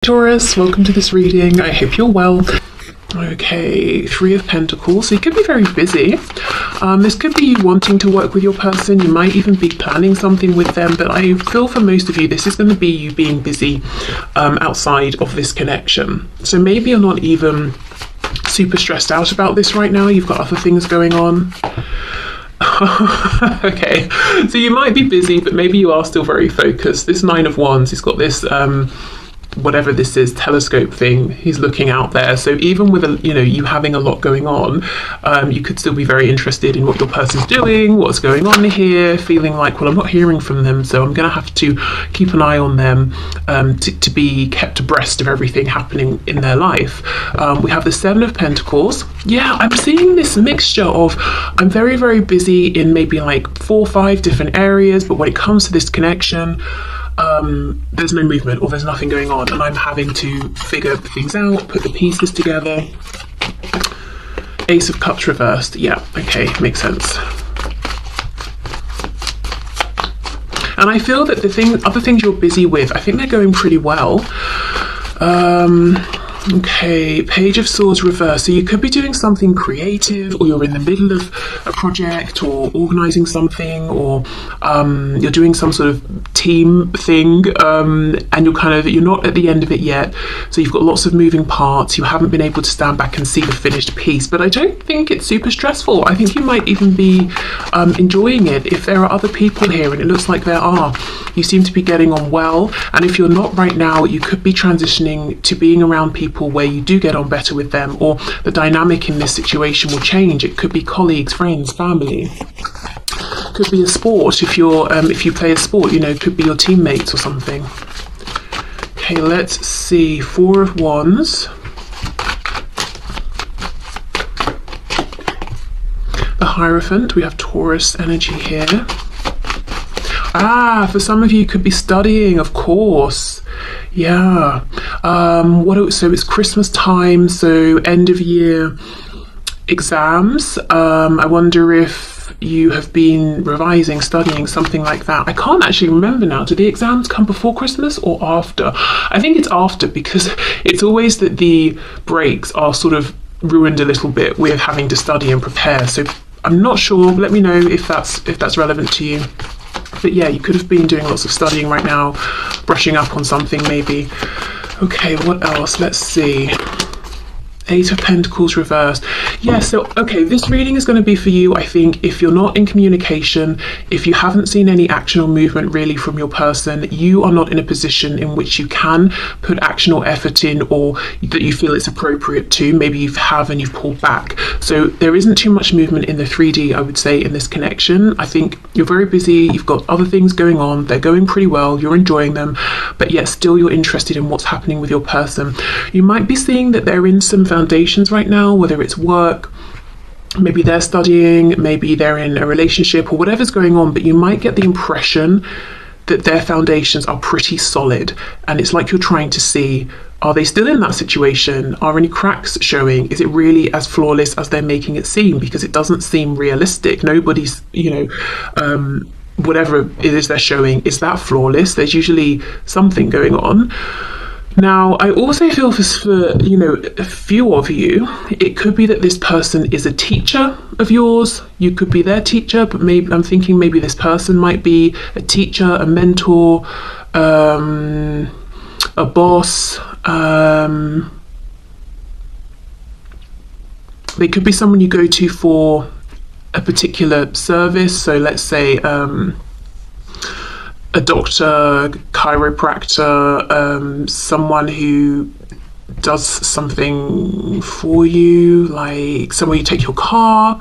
Taurus, welcome to this reading. I hope you're well. Okay, Three of Pentacles. So you could be very busy. This could be you wanting to work with your person. You might even be planning something with them, but I feel for most of you, this is going to be you being busy outside of this connection. So maybe you're not even super stressed out about this right now. You've got other things going on. Okay, so you might be busy, but maybe you are still very focused. This Nine of Wands, it's got this whatever this is, telescope thing, he's looking out there. So even with you having a lot going on, you could still be very interested in what your person's doing, what's going on here, feeling like, well, I'm not hearing from them, so I'm gonna have to keep an eye on them to be kept abreast of everything happening in their life. We have the Seven of Pentacles. Yeah, I'm seeing this mixture of, I'm very, very busy in maybe like 4 or 5 different areas, but when it comes to this connection, there's no movement or there's nothing going on, and I'm having to figure things out, put the pieces together. Ace of Cups reversed. Yeah, okay, makes sense. And I feel that other things you're busy with, I think they're going pretty well. Okay, Page of Swords reversed. So you could be doing something creative, or you're in the middle of a project, or organising something, or you're doing some sort of team thing, and you're not at the end of it yet. So you've got lots of moving parts. You haven't been able to stand back and see the finished piece. But I don't think it's super stressful. I think you might even be enjoying it. If there are other people here, and it looks like there are, you seem to be getting on well. And if you're not right now, you could be transitioning to being around people where you do get on better with them, or the dynamic in this situation will change. It could be colleagues, friends, family. Could be a sport if you play a sport, could be your teammates or something. Okay, let's see. Four of Wands. The Hierophant. We have Taurus energy here. For some of you, could be studying, of course. Yeah. So it's Christmas time, so end of year exams. I wonder if you have been revising, studying, something like that. I can't actually remember now. Do the exams come before Christmas or after? I think it's after, because it's always that the breaks are sort of ruined a little bit with having to study and prepare. So I'm not sure. Let me know if that's relevant to you. But yeah, you could have been doing lots of studying right now, brushing up on something maybe. Okay, what else? Let's see. Eight of Pentacles reversed. Yeah, so, okay, this reading is going to be for you, I think, if you're not in communication, if you haven't seen any action or movement really from your person, you are not in a position in which you can put action or effort in, or that you feel it's appropriate to. Maybe you have and you've pulled back. So there isn't too much movement in the 3D, I would say, in this connection. I think you're very busy, you've got other things going on, they're going pretty well, you're enjoying them, but yet still you're interested in what's happening with your person. You might be seeing that they're in some foundations right now, whether it's work, maybe they're studying, maybe they're in a relationship, or whatever's going on, but you might get the impression that their foundations are pretty solid, and it's like you're trying to see, are they still in that situation? Are any cracks showing? Is it really as flawless as they're making it seem? Because it doesn't seem realistic. Nobody's, whatever it is they're showing, is that flawless? There's usually something going on. Now, I also feel for a few of you, it could be that this person is a teacher of yours. You could be their teacher, but maybe I'm thinking maybe this person might be a teacher, a mentor, a boss. They could be someone you go to for a particular service. So let's say a doctor, chiropractor, someone who does something for you, like someone you take your car.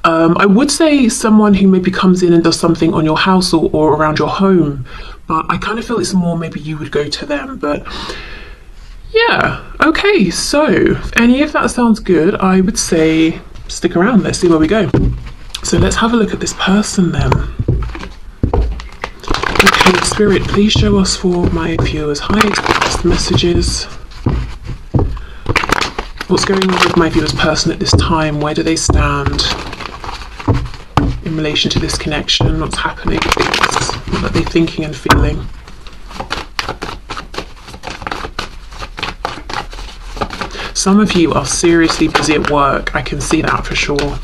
I would say someone who maybe comes in and does something on your house or around your home, but I kind of feel it's more maybe you would go to them. But yeah, okay, so if any of that sounds good, I would say stick around, let's see where we go. So let's have a look at this person then. Okay, Spirit, please show us for my viewers. Hi, text messages. What's going on with my viewer's person at this time? Where do they stand in relation to this connection? What's happening? What are they thinking and feeling? Some of you are seriously busy at work. I can see that for sure.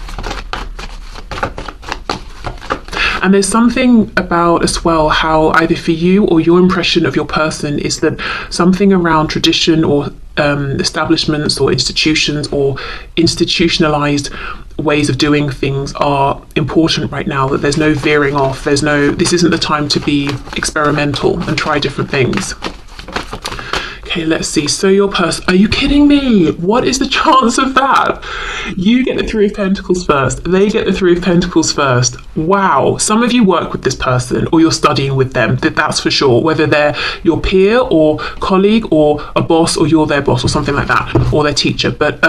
And there's something about as well how either for you or your impression of your person is that something around tradition or establishments or institutions or institutionalized ways of doing things are important right now, that there's no veering off, this isn't the time to be experimental and try different things. Okay, let's see. So your person, are you kidding me? What is the chance of that? You get the Three of Pentacles first. They get the Three of Pentacles first. Wow. Some of you work with this person or you're studying with them. That's for sure. Whether they're your peer or colleague or a boss or you're their boss or something like that, or their teacher. But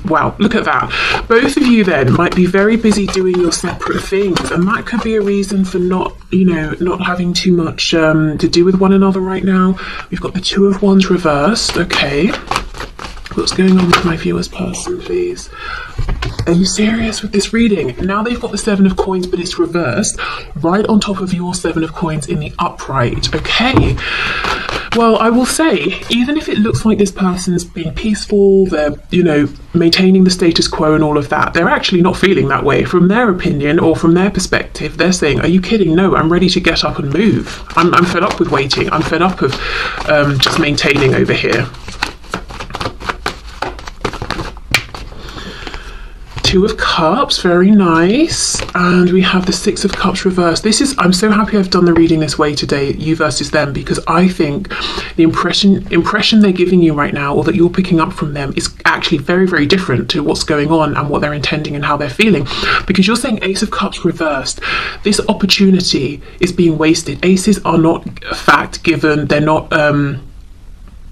wow, look at that. Both of you then might be very busy doing your separate things, and that could be a reason for not having too much to do with one another right now. We've got the Two of Wands reversed. Okay, what's going on with my viewer's person, please? Are you serious with this reading? Now they've got the Seven of Coins, but it's reversed right on top of your Seven of Coins in the upright. Okay, well, I will say, even if it looks like this person's being peaceful, they're maintaining the status quo and all of that, they're actually not feeling that way. From their opinion or from their perspective, they're saying, are you kidding? No, I'm ready to get up and move. I'm fed up with waiting. I'm fed up of just maintaining over here. Two of Cups, very nice. And we have the Six of Cups reversed. I'm so happy I've done the reading this way today, you versus them, because I think the impression they're giving you right now, or that you're picking up from them, is actually very, very different to what's going on and what they're intending and how they're feeling. Because you're saying Ace of Cups reversed. This opportunity is being wasted. Aces are not a fact given. They're not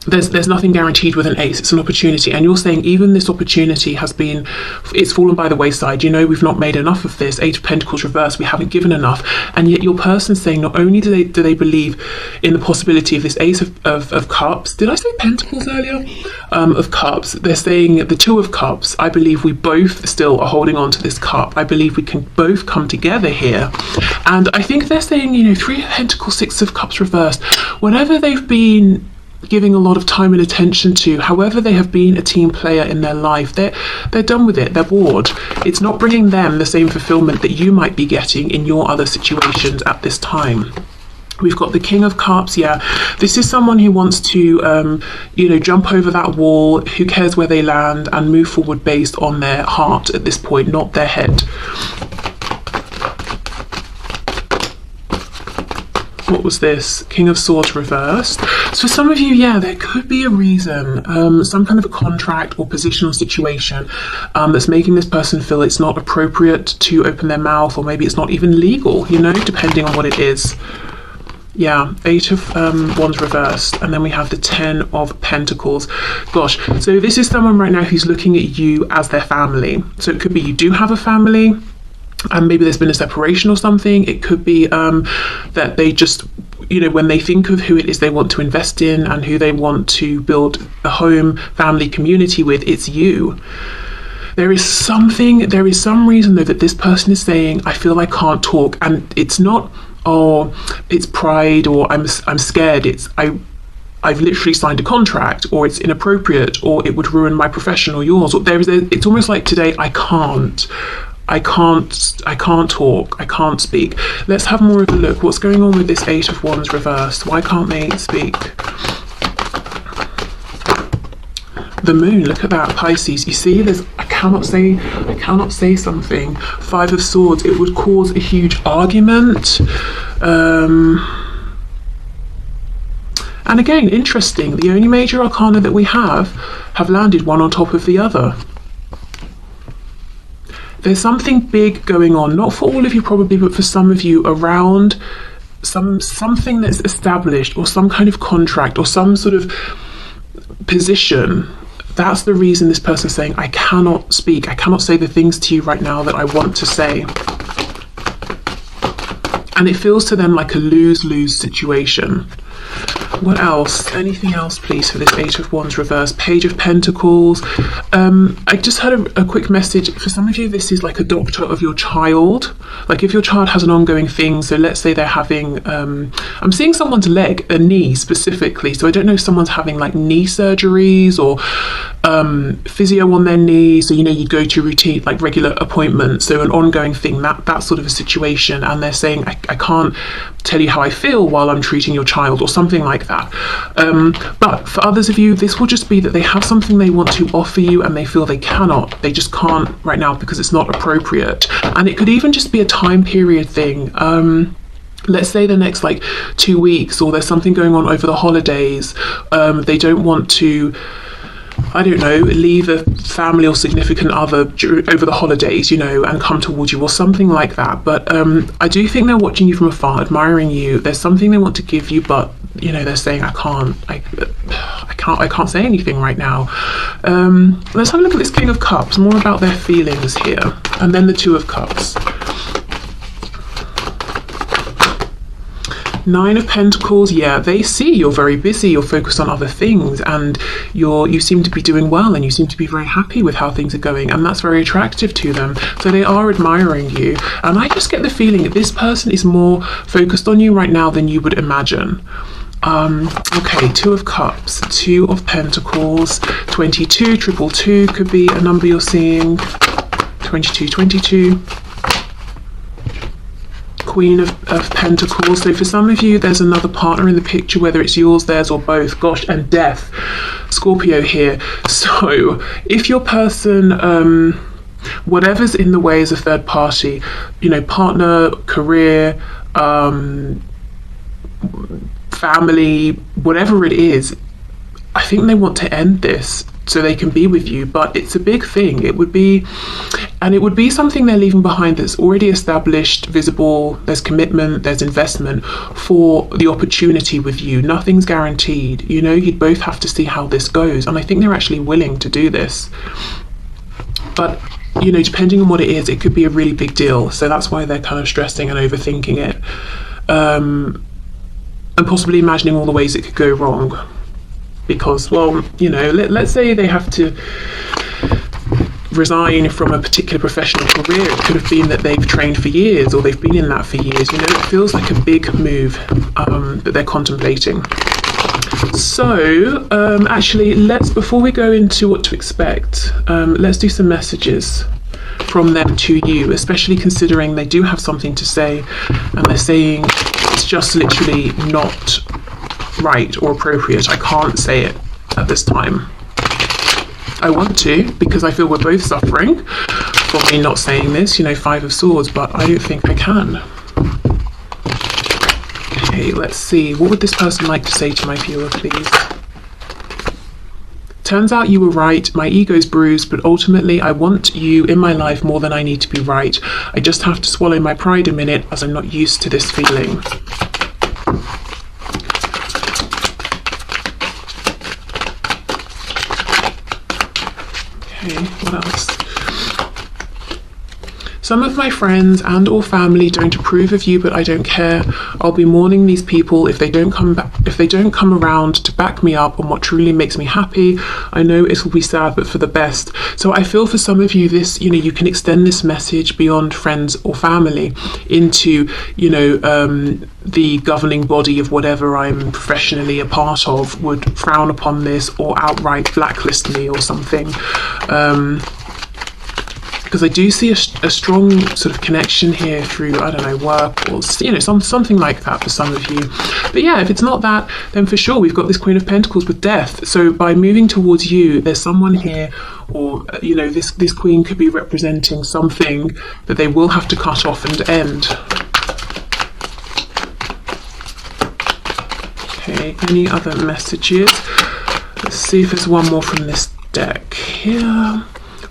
there's nothing guaranteed with an ace. It's an opportunity, and you're saying even this opportunity it's fallen by the wayside. We've not made enough of this. Eight of Pentacles reversed, we haven't given enough. And yet your person's saying not only do they believe in the possibility of this Ace of Cups, did I say Pentacles earlier? Of Cups, they're saying the Two of Cups, I believe we both still are holding on to this cup. I believe we can both come together here. And I think they're saying, Three of Pentacles, Six of Cups reversed, whatever they've been giving a lot of time and attention to, however they have been a team player in their life, they're done with it. They're bored. It's not bringing them the same fulfillment that you might be getting in your other situations at this time. We've got the King of Cups. Yeah, this is someone who wants to jump over that wall, who cares where they land, and move forward based on their heart at this point, not their head. What was this? King of Swords reversed. So for some of you, yeah, there could be a reason, some kind of a contract or positional situation that's making this person feel it's not appropriate to open their mouth, or maybe it's not even legal, depending on what it is. Yeah, Eight of Wands reversed, and then we have the Ten of Pentacles. Gosh, so this is someone right now who's looking at you as their family. So it could be you do have a family, and maybe there's been a separation or something. It could be that they just, when they think of who it is they want to invest in and who they want to build a home, family, community with, it's you. There is some reason though that this person is saying, I feel I can't talk, and it's not, it's pride, or I'm scared. I've literally signed a contract, or it's inappropriate, or it would ruin my profession or yours. Or it's almost like today, I can't talk, I can't speak. Let's have more of a look. What's going on with this Eight of Wands reversed? Why can't they speak? The Moon, look at that, Pisces. You see, I cannot say something. Five of Swords, it would cause a huge argument. And again, interesting, the only major arcana that we have landed one on top of the other. There's something big going on, not for all of you probably, but for some of you, around something that's established, or some kind of contract, or some sort of position. That's the reason this person's saying, I cannot speak, I cannot say the things to you right now that I want to say. And it feels to them like a lose-lose situation. What else? Anything else, please, for this Eight of Wands reverse? Page of Pentacles. I just had a quick message. For some of you, this is like a doctor of your child. Like if your child has an ongoing thing, so let's say they're having, I'm seeing someone's leg, a knee specifically. So I don't know if someone's having like knee surgeries, or physio on their knee, so you know you go to routine like regular appointments, so an ongoing thing, that sort of a situation, and they're saying I can't tell you how I feel while I'm treating your child or something like that. But for others of you, this will just be that they have something they want to offer you and they feel they just can't right now because it's not appropriate. And it could even just be a time period thing. Let's say the next like 2 weeks, or there's something going on over the holidays. They don't want to, I don't know, leave a family or significant other over the holidays, you know, and come towards you or something like that. But I do think they're watching you from afar, admiring you. There's something they want to give you, but you know, they're saying I can't say anything right now. Let's have a look at this King of Cups, more about their feelings here, and then the Two of Cups. Nine of Pentacles, yeah, they see you're very busy, you're focused on other things, and you seem to be doing well, and you seem to be very happy with how things are going, and that's very attractive to them. So they are admiring you, and I just get the feeling that this person is more focused on you right now than you would imagine. Okay, Two of Cups, Two of Pentacles, 22, 222 could be a number you're seeing, 2222. Queen of Pentacles. So for some of you, there's another partner in the picture, whether it's yours, theirs, or both. Gosh, and Death, Scorpio here. So if your person, whatever's in the way is a third party, you know, partner, career, family, whatever it is, I think they want to end this so they can be with you, but it's a big thing. It would be something they're leaving behind that's already established, visible, there's commitment, there's investment for the opportunity with you. Nothing's guaranteed, you know, you'd both have to see how this goes, and I think they're actually willing to do this. But, you know, depending on what it is, it could be a really big deal, so that's why they're kind of stressing and overthinking it, and possibly imagining all the ways it could go wrong. Because, well, you know, let's say they have to resign from a particular professional career. It could have been that they've trained for years, or they've been in that for years. You know, it feels like a big move that they're contemplating. So, actually, before we go into what to expect, let's do some messages from them to you, especially considering they do have something to say, and they're saying it's just literally not right or appropriate. I can't say it at this time. I want to, because I feel we're both suffering from me not saying this, you know, Five of Swords, but I don't think I can. Okay, let's see. What would this person like to say to my viewer, please? Turns out you were right. My ego's bruised, but ultimately I want you in my life more than I need to be right. I just have to swallow my pride a minute, as I'm not used to this feeling. Okay, what else? Some of my friends and or family don't approve of you, but I don't care. I'll be mourning these people if they don't come around to back me up on what truly makes me happy. I know it will be sad, but for the best. So I feel for some of you, this, you know, you can extend this message beyond friends or family into, you know, the governing body of whatever I'm professionally a part of would frown upon this or outright blacklist me or something. Because I do see a strong sort of connection here through, I don't know, work or, you know, something like that for some of you. But yeah, if it's not that, then for sure we've got this Queen of Pentacles with Death. So by moving towards you, there's someone here, or, you know, this Queen could be representing something that they will have to cut off and end. Okay, any other messages? Let's see if there's one more from this deck here.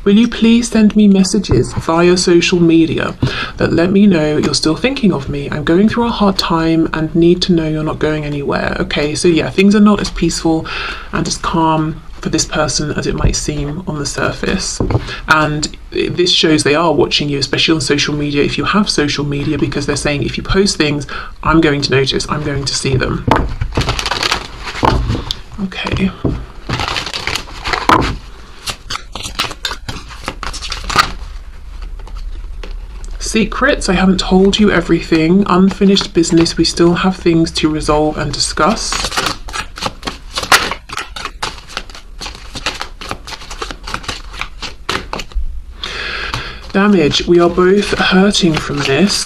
Will you please send me messages via social media that let me know you're still thinking of me? I'm going through a hard time and need to know you're not going anywhere. Okay, so yeah, things are not as peaceful and as calm for this person as it might seem on the surface. And this shows they are watching you, especially on social media, if you have social media, because they're saying if you post things, I'm going to notice, I'm going to see them. Okay. Secrets, I haven't told you everything. Unfinished business, we still have things to resolve and discuss. Damage. We are both hurting from this.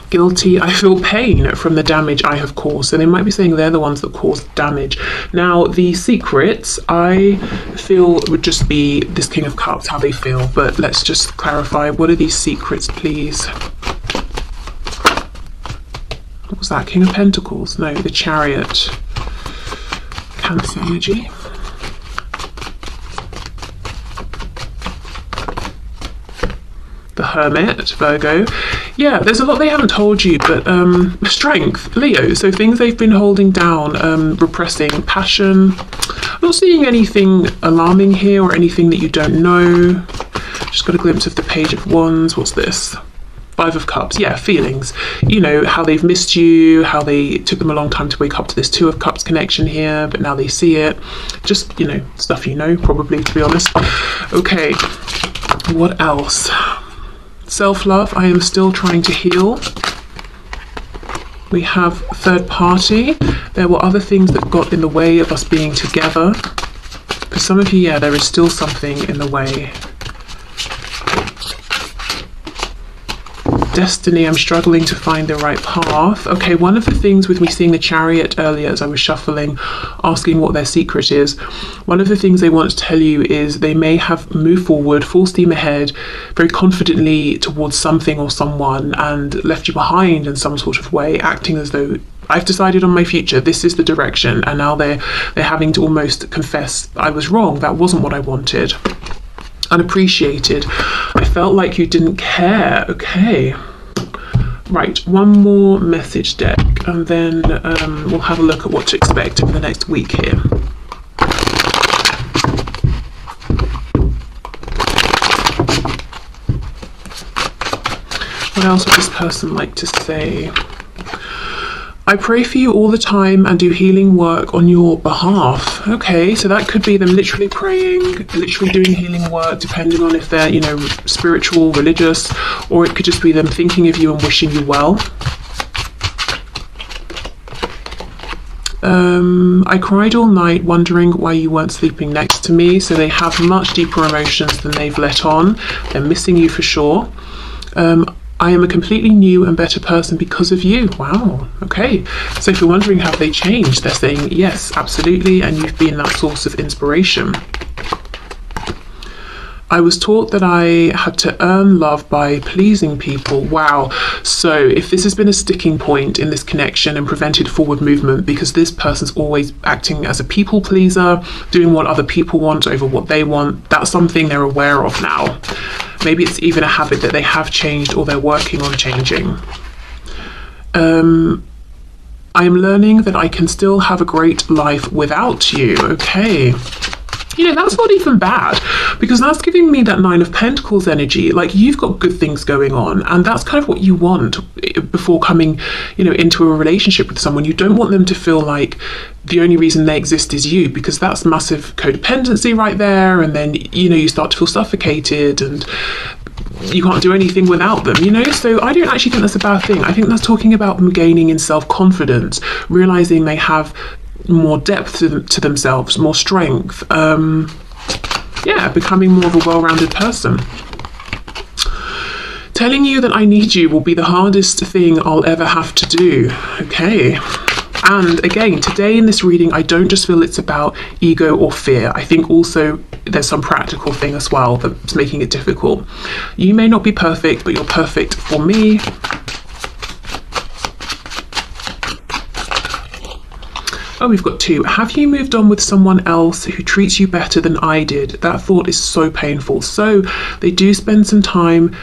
Guilty. I feel pain from the damage I have caused. So they might be saying they're the ones that caused damage. Now, the secrets, I feel, would just be this King of Cups, how they feel. But let's just clarify. What are these secrets, please? What was that? King of Pentacles? No, the Chariot. Cancer energy. The Hermit, Virgo. Yeah, there's a lot they haven't told you, but strength, Leo. So things they've been holding down, repressing, passion. I'm not seeing anything alarming here or anything that you don't know. Just got a glimpse of the Page of Wands. What's this? Five of Cups. Yeah, feelings. You know, how they've missed you, how they took them a long time to wake up to this Two of Cups connection here, but now they see it. Just, you know, stuff you know, probably, to be honest. Okay, what else? Self-love, I am still trying to heal. We have third party. There were other things that got in the way of us being together. For some of you, yeah, there is still something in the way. Destiny, I'm struggling to find the right path. Okay, one of the things with me seeing the Chariot earlier as I was shuffling, asking what their secret is, one of the things they want to tell you is they may have moved forward, full steam ahead, very confidently towards something or someone and left you behind in some sort of way, acting as though I've decided on my future, this is the direction, and now they're having to almost confess, I was wrong, that wasn't what I wanted. Unappreciated. I felt like you didn't care. Okay. Right, one more message deck, and then we'll have a look at what to expect over the next week here. What else would this person like to say? I pray for you all the time and do healing work on your behalf. Okay, so that could be them literally praying, literally doing healing work, depending on if they're, you know, spiritual, religious, or it could just be them thinking of you and wishing you well. I cried all night wondering why you weren't sleeping next to me. So they have much deeper emotions than they've let on. They're missing you for sure. I am a completely new and better person because of you. Wow. Okay. So if you're wondering have they changed, they're saying yes, absolutely. And you've been that source of inspiration. I was taught that I had to earn love by pleasing people. Wow. So if this has been a sticking point in this connection and prevented forward movement because this person's always acting as a people pleaser, doing what other people want over what they want, that's something they're aware of now. Maybe it's even a habit that they have changed or they're working on changing. I am learning that I can still have a great life without you. Okay. You know, that's not even bad, because that's giving me that Nine of Pentacles energy. Like, you've got good things going on, and that's kind of what you want before coming, you know, into a relationship with someone. You don't want them to feel like the only reason they exist is you, because that's massive codependency right there. And then, you know, you start to feel suffocated and you can't do anything without them, you know? So I don't actually think that's a bad thing. I think that's talking about them gaining in self-confidence, realizing they have more depth to themselves, more strength, yeah, becoming more of a well-rounded person. Telling you that I need you will be the hardest thing I'll ever have to do. Okay. And again, today in this reading, I don't just feel it's about ego or fear. I think also there's some practical thing as well that's making it difficult. You may not be perfect, but you're perfect for me. Oh, we've got two. Have you moved on with someone else who treats you better than I did? That thought is so painful. So they do spend some time,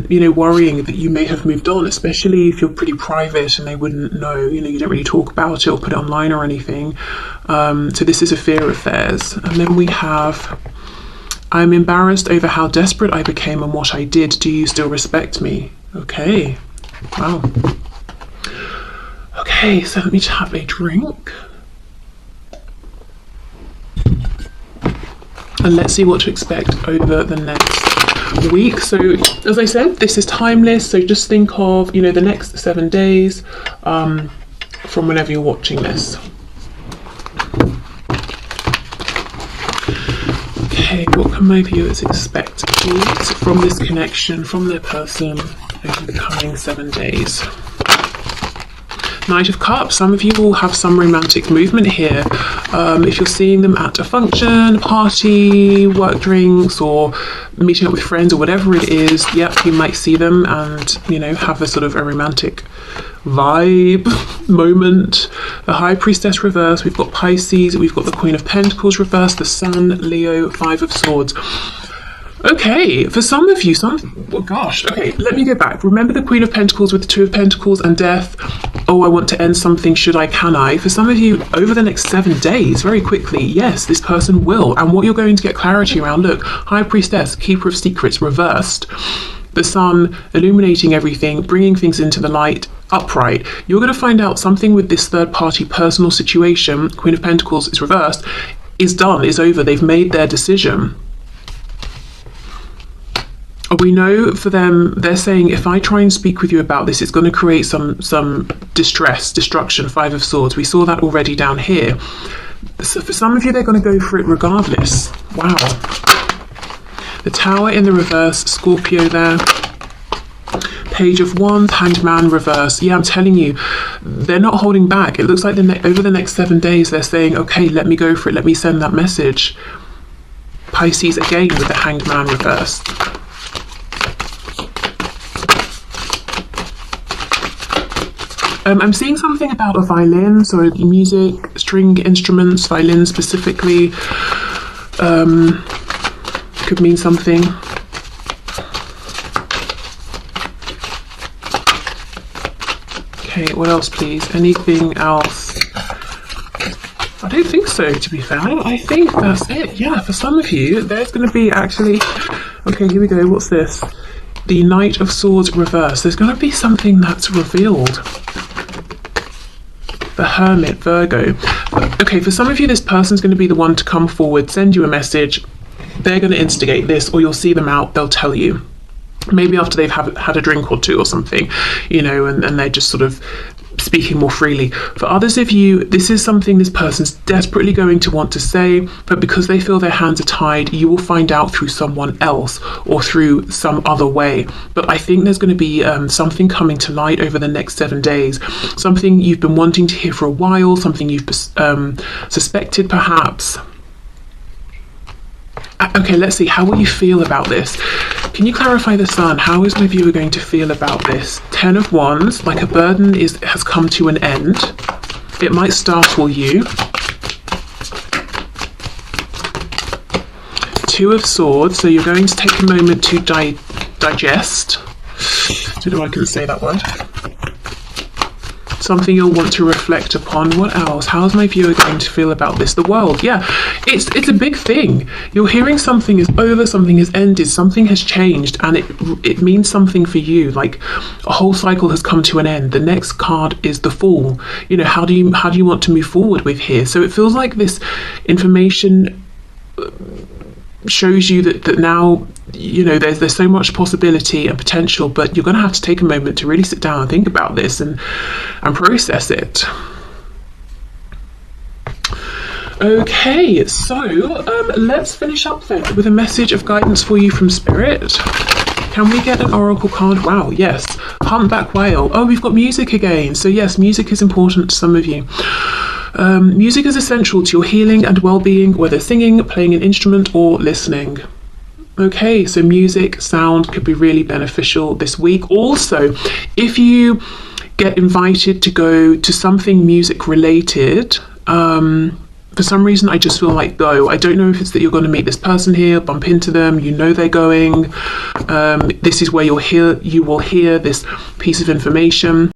you know, worrying that you may have moved on, especially if you're pretty private and they wouldn't know, you know, you don't really talk about it or put it online or anything. So this is a fear of theirs. And then we have, I'm embarrassed over how desperate I became and what I did. Do you still respect me? Okay. Wow. Okay, so let me just have a drink. And let's see what to expect over the next week. So, as I said, this is timeless. So just think of, you know, the next 7 days from whenever you're watching this. Okay. Okay, what can my viewers expect, please, from this connection, from their person over the coming 7 days? Knight of Cups, some of you will have some romantic movement here. If you're seeing them at a function, party, work drinks, or meeting up with friends or whatever it is, yep, you might see them and, you know, have a sort of a romantic vibe moment. The High Priestess reverse, we've got Pisces, we've got the Queen of Pentacles reverse, the Sun, Leo, Five of Swords. Okay, for some of you, oh gosh, okay, let me go back. Remember the Queen of Pentacles with the Two of Pentacles and Death? Oh, I want to end something, should I, can I? For some of you, over the next 7 days, very quickly, yes, this person will. And what you're going to get clarity around, look, High Priestess, Keeper of Secrets, reversed. The Sun, illuminating everything, bringing things into the light, upright. You're going to find out something with this third-party personal situation, Queen of Pentacles is reversed, is done, is over. They've made their decision. We know for them, they're saying, if I try and speak with you about this, it's going to create some distress, destruction, Five of Swords. We saw that already down here. So for some of you, they're going to go for it regardless. Wow. The Tower in the reverse, Scorpio there. Page of Wands, Hanged Man reverse. Yeah, I'm telling you, they're not holding back. It looks like over the next 7 days, they're saying, okay, let me go for it. Let me send that message. Pisces again with the Hanged Man reverse. I'm seeing something about a violin, so music, string instruments, violin specifically, could mean something. Okay, what else please? Anything else? I don't think so, to be fair. I think that's it. Yeah, for some of you, there's going to be actually... Okay, here we go. What's this? The Knight of Swords reverse. There's going to be something that's revealed. The Hermit, Virgo. Okay, for some of you, this person's going to be the one to come forward, send you a message. They're going to instigate this, or you'll see them out, they'll tell you. Maybe after they've had a drink or two or something, you know, and they're just sort of speaking more freely. For others of you, this is something this person's desperately going to want to say, but because they feel their hands are tied, you will find out through someone else or through some other way. But I think there's going to be something coming to light over the next 7 days, something you've been wanting to hear for a while, something you've suspected perhaps. Okay, let's see, how will you feel about this? Can you clarify the Sun? How is my viewer going to feel about this? 10 of Wands, like a burden has come to an end. It might startle you. 2 of Swords, so you're going to take a moment to digest. I don't know if I can say that word. Something you'll want to reflect upon. What else? How's my viewer going to feel about this? The World, yeah, it's a big thing. You're hearing something is over, something has ended, something has changed, and it means something for you. Like a whole cycle has come to an end. The next card is the Fool. You know, how do you want to move forward with here? So it feels like this information shows you that now, you know, there's so much possibility and potential, but you're going to have to take a moment to really sit down and think about this and process it. Okay, so let's finish up then with a message of guidance for you from Spirit. Can we get an oracle card? Wow, yes. Humpback whale. Oh, we've got music again. So yes, music is important to some of you. Music is essential to your healing and well-being, whether singing, playing an instrument, or listening. Okay, so music, sound could be really beneficial this week. Also, if you get invited to go to something music related, for some reason I just feel like go. I don't know if it's that you're going to meet this person here, bump into them, you know they're going. This is where you will hear this piece of information.